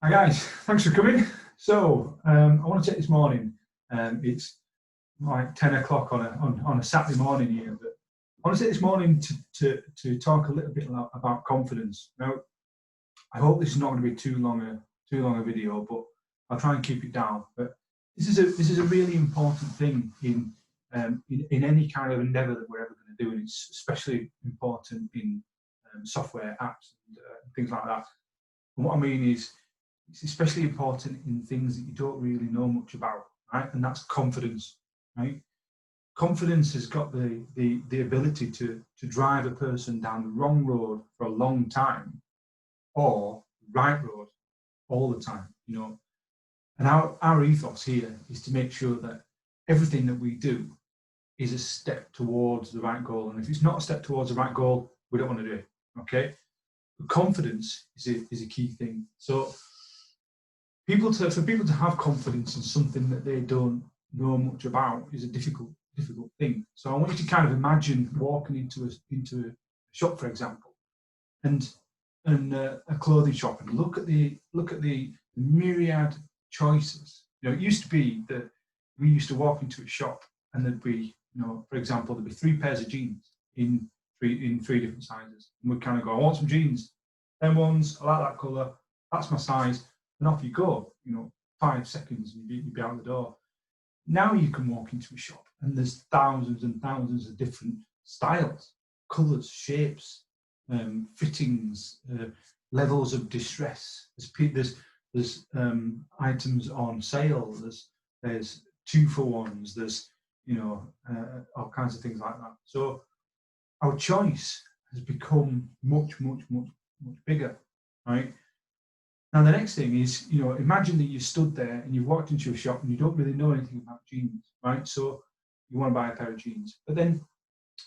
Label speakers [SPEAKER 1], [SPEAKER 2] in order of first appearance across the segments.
[SPEAKER 1] Hi guys, thanks for coming. I want to take this morning. It's like 10 o'clock on a Saturday morning here, but I want to take this morning to talk a little bit about confidence. Now, I hope this is not going to be too long a video, but I'll try and keep it down. But this is a really important thing in any kind of endeavor that we're ever going to do, and it's especially important in software apps and things like that. And what I mean is, it's especially important in things that you don't really know much about, right? And that's confidence, right? Confidence has got the ability to drive a person down the wrong road for a long time, or right road all the time, And our ethos here is to make sure that everything that we do is a step towards the right goal. And if it's not a step towards the right goal, we don't want to do it. Okay. But confidence is a key thing. So for people to have confidence in something that they don't know much about is a difficult thing. So I want you to kind of imagine walking into a shop, for example, and a clothing shop, and look at the myriad choices. It used to be that we used to walk into a shop and there'd be, for example, there'd be three pairs of jeans in three different sizes, and we'd kind of go, I want some jeans. Them ones, I like that colour. That's my size, and off you go. 5 seconds and you'd be out the door. Now you can walk into a shop and there's thousands and thousands of different styles, colours, shapes, fittings, levels of distress. There's items on sale. There's 2-for-1s. There's all kinds of things like that. So our choice has become much bigger, right? Now the next thing is, imagine that you stood there and you walked into a shop and you don't really know anything about jeans, right? So you want to buy a pair of jeans, but then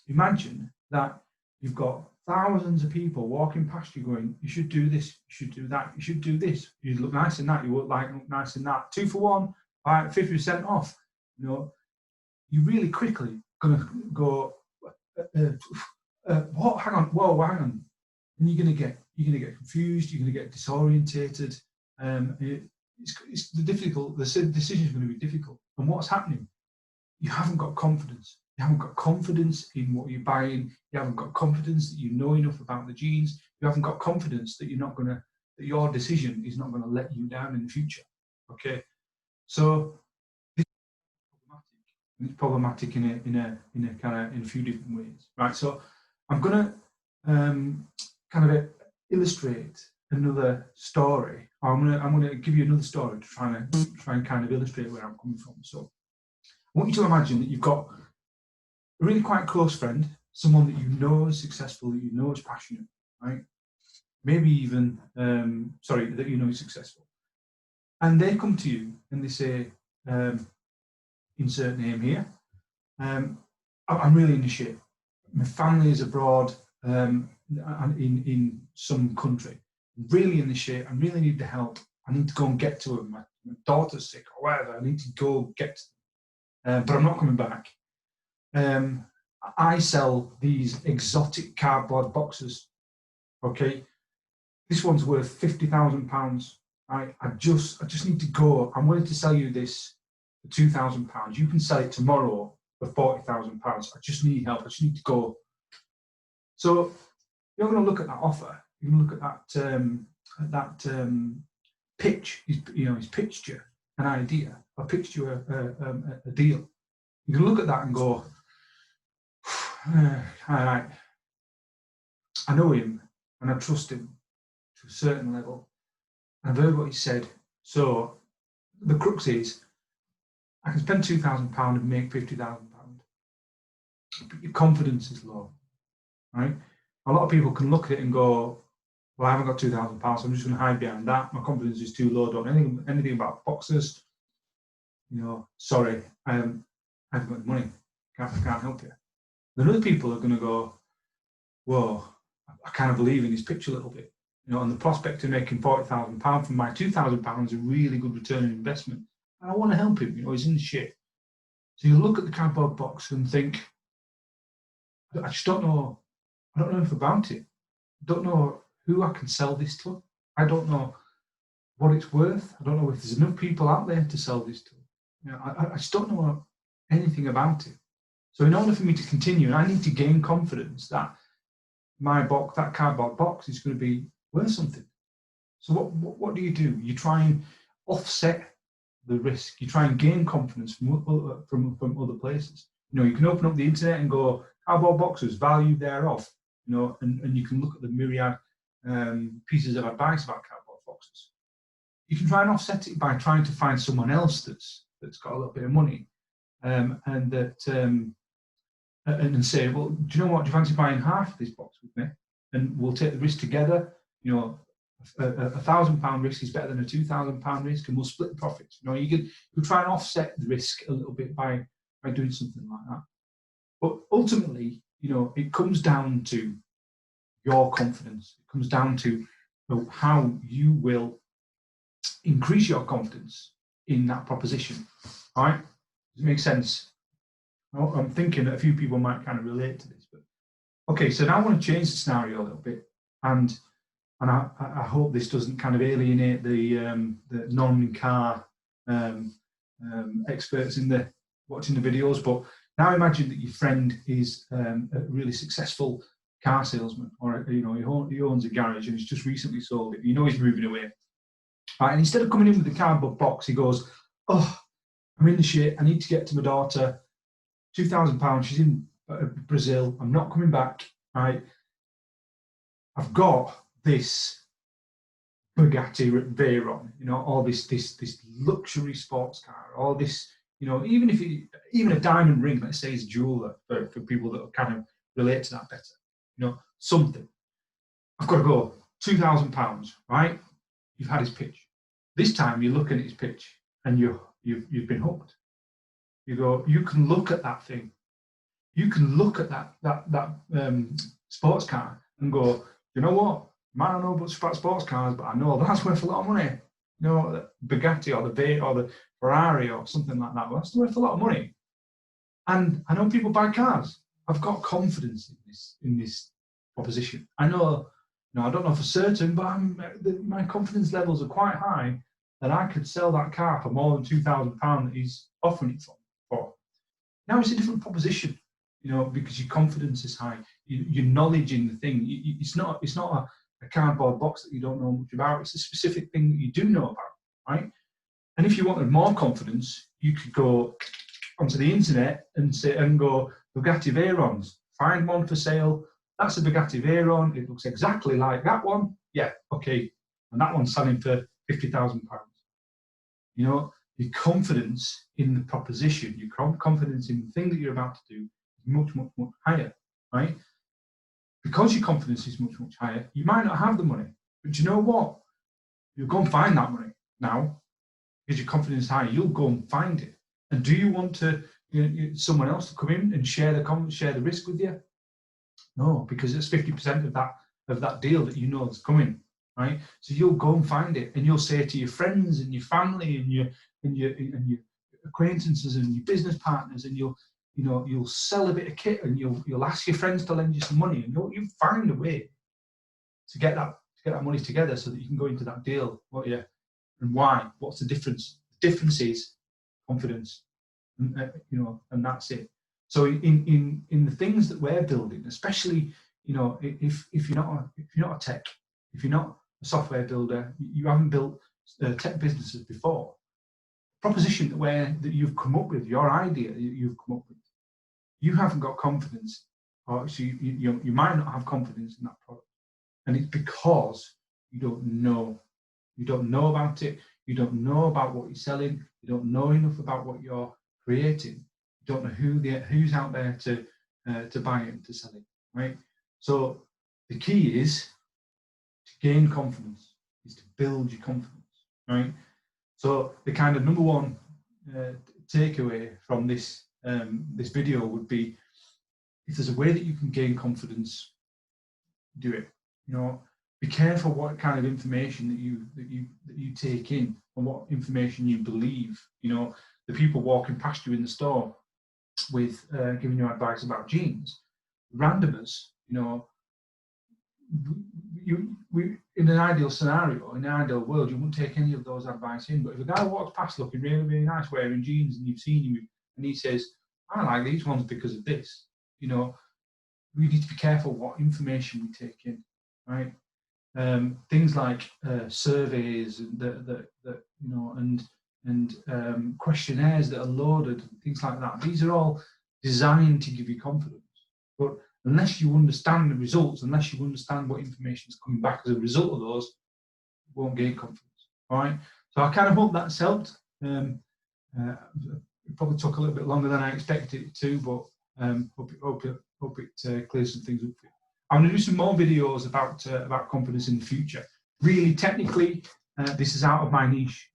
[SPEAKER 1] imagine that you've got thousands of people walking past you going, you should do this, you should do that, you should do this, you look nice in that, you look nice in that, 2-for-1, 50% off. You really quickly gonna go, what? Hang on, whoa, hang on, and you're gonna get confused, you're gonna get disorientated. It's the decision is going to be difficult. And what's happening? You haven't got confidence. You haven't got confidence in what you're buying. You haven't got confidence that you know enough about the jeans. You haven't got confidence that that your decision is not going to let you down in the future. Okay, so this is problematic in a few different ways, right? So I'm going to kind of illustrate another story. I'm going to give you another story to try and kind of illustrate where I'm coming from. So I want you to imagine that you've got a really quite close friend, someone that you know is successful, that you know is passionate, right? Maybe even, that you know is successful. And they come to you and they say, insert name here, I'm really in the shit. My family is abroad in some country. I'm really in the shit. I really need the help. I need to go and get to them. My daughter's sick or whatever. I need to go get to them. But I'm not coming back. I sell these exotic cardboard boxes. Okay, this one's worth £50,000. I just need to go. I'm willing to sell you this for £2,000. You can sell it tomorrow for £40,000. I just need help. I just need to go. So you're going to look at that offer. You're going to look at that pitch. He's pitched you an idea, or pitched you a deal. You can look at that and go, all right, I know him and I trust him to a certain level. I've heard what he said. So the crux is, I can spend £2,000 and make £50,000. But your confidence is low, right? A lot of people can look at it and go, well, I haven't got £2,000, so I'm just going to hide behind that. My confidence is too low. Don't know anything about boxes. Sorry, I haven't got the money. I can't help you. Then other people are going to go, whoa, I kind of believe in his pitch a little bit. And the prospect of making £40,000 from my £2,000 is a really good return on investment. And I want to help him. He's in the shit. So you look at the cardboard box and think, I just don't know. I don't know enough about it. I don't know who I can sell this to. I don't know what it's worth. I don't know if there's enough people out there to sell this to. I just don't know anything about it. So in order for me to continue, I need to gain confidence that my box, that cardboard box, is going to be worth something. So what do? You try and offset the risk. You try and gain confidence from other places. You can open up the internet and go, cardboard boxes, value thereof. And you can look at the myriad pieces of advice about cardboard boxes. You can try and offset it by trying to find someone else that's got a little bit of money, and say, well, do you know what? Do you fancy buying half of this box with me, and we'll take the risk together? A £1,000 risk is better than a £2,000 risk, and we'll split the profits. You try and offset the risk a little bit by doing something like that. But ultimately, it comes down to your confidence. It comes down to how you will increase your confidence in that proposition. All right? Does it make sense? I'm thinking that a few people might kind of relate to this. But okay, so now I want to change the scenario a little bit, and I hope this doesn't kind of alienate the non-car experts watching the videos. But now imagine that your friend is a really successful car salesman, or he owns a garage and he's just recently sold it. He's moving away. Right, and instead of coming in with the cardboard box, he goes, "Oh, I'm in the shit. I need to get to my daughter. £2,000. She's in Brazil. I'm not coming back. Right? I've got this Bugatti Veyron, all this luxury sports car, all this, even a diamond ring, let's say, is a jeweler for people that kind of relate to that better, something. I've got to go £2,000, right? You've had his pitch. This time you're looking at his pitch and you've been hooked. You can look at that thing. You can look at that sports car and go, you know what? I might not know much about sports cars, but I know that's worth a lot of money. The Bugatti or the Ferrari or something like that. Well, that's worth a lot of money. And I know people buy cars. I've got confidence in this proposition. I know, I don't know for certain, but my confidence levels are quite high that I could sell that car for more than £2,000 that he's offering it for. Now it's a different proposition, because your confidence is high. Your knowledge in the thing. It's not a cardboard box that you don't know much about. It's a specific thing that you do know about, right? And if you wanted more confidence, you could go onto the internet and go Bugatti Veyrons. Find one for sale. That's a Bugatti Veyron. It looks exactly like that one. Yeah, okay. And that one's selling for £50,000. Your confidence in the proposition, your confidence in the thing that you're about to do is much, much, much higher, right? Because your confidence is much, much higher, you might not have the money, but you know what? You'll go and find that money now because your confidence is high. You'll go and find it. And do you want someone else to come in and share the risk with you? No, because it's 50% of that deal that is coming, right? So you'll go and find it, and you'll say to your friends and your family and your acquaintances and your business partners, and you'll sell a bit of kit, and you'll ask your friends to lend you some money, and you'll find a way to get that money together so that you can go into that deal. And why? What's the difference? The difference is confidence, and that's it. So in the things that we're building, especially if you're not a tech, if you're not a software builder, you haven't built tech businesses before. Proposition that you've come up with, your idea that you've come up with, you haven't got confidence, or actually you might not have confidence in that product, and it's because you don't know. You don't know about it. You don't know about what you're selling. You don't know enough about what you're creating. You don't know who's out there to buy it and to sell it, right? So the key is to gain confidence, is to build your confidence, right? So the kind of number one takeaway from this video would be, if there's a way that you can gain confidence, do it. Be careful what kind of information that you take in and what information you believe. The people walking past you in the store with giving you advice about jeans, randomers. in an ideal scenario, in an ideal world, you wouldn't take any of those advice in. But if a guy walks past looking really, really nice, wearing jeans, and you've seen him, and he says, "I like these ones because of this," we need to be careful what information we take in, right? Things like surveys and questionnaires that are loaded and things like that. These are all designed to give you confidence. But unless you understand the results, unless you understand what information is coming back as a result of those, you won't gain confidence. All right. So I kind of hope that's helped. It probably took a little bit longer than I expected it to, but hope it clears some things up for you. I'm going to do some more videos about confidence in the future. Really, technically, this is out of my niche.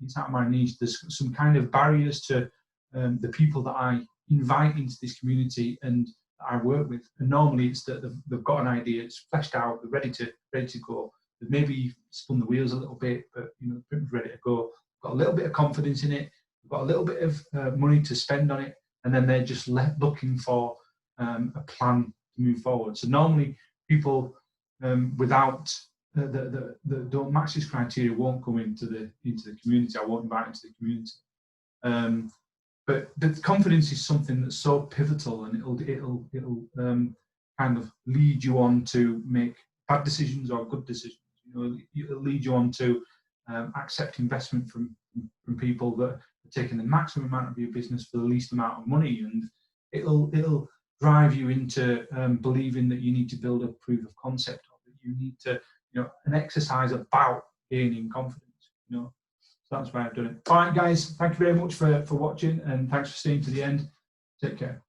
[SPEAKER 1] It's out of my niche. There's some kind of barriers to the people that I invite into this community and that I work with. And normally, it's that they've got an idea, it's fleshed out, they're ready to go. They've maybe spun the wheels a little bit, but pretty much ready to go. Got a little bit of confidence in it. Got a little bit of money to spend on it, and then they're just looking for a plan to move forward. So normally people without that don't match this criteria won't come into the community. I won't invite into the community. But the confidence is something that's so pivotal, and it'll kind of lead you on to make bad decisions or good decisions. It'll lead you on to accept investment from people that are taking the maximum amount of your business for the least amount of money, and it'll drive you into believing that you need to build a proof of concept, or that you need to, an exercise about gaining confidence. So that's why I've done it. All right, guys, thank you very much for watching, and thanks for staying to the end. Take care.